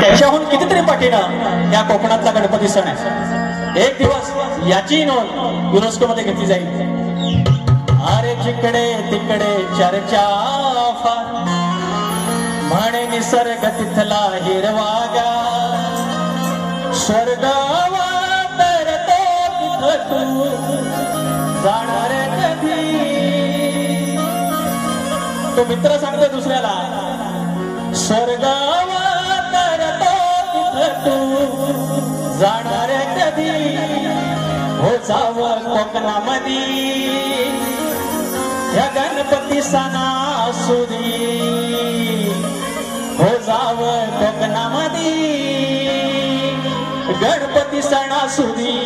त्याच्याहून कितीतरी पटीनं या कोकणातला गणपती सण आहे। एक दिवस याची नोंद युनेस्को मध्ये घेतली जाईल। अरे जिकडे तिकडे चर्चा फार म्हणे निसर्ग तिथला हिरवागा स्वर्गावा तर तो तिथ तू जाणार कधी। तो मित्र सांगतो दुसऱ्याला स्वर्गावा तर तो तिथ तू जाणार कधी। हो जावं कोकणामध्ये या गणपती सणासुदी हो जावं कोकणामध्ये गणपती सणासुदी।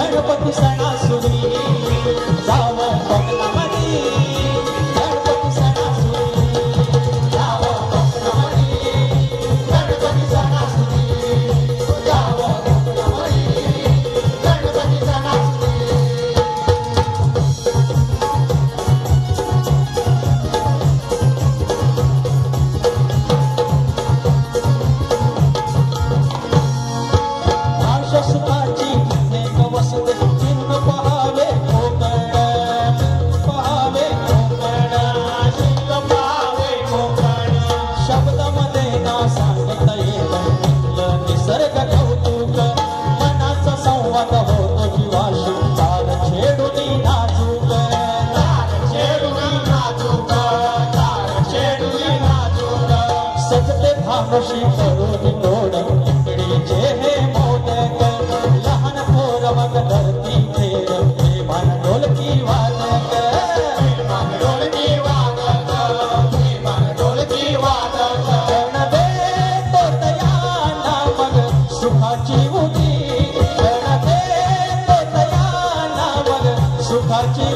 गणपती सणासुदी जावं कोकणामध्ये गणपती सणासुदी जावं कोकणामध्ये गणपती सणासुदी जावं कोकणामध्ये गणपती सणासुदी। आशा सुखाची भावशी करून तोड इकडीचे हे मोदक लहान थोर मग धरती फेर प्रेमान ढोलकी वादक प्रेमान ढोलकी वादक प्रेमान ढोलकी वादक गण दे तो तयाना मग सुखाची उदी गण दे तो तयाना मग सुखाची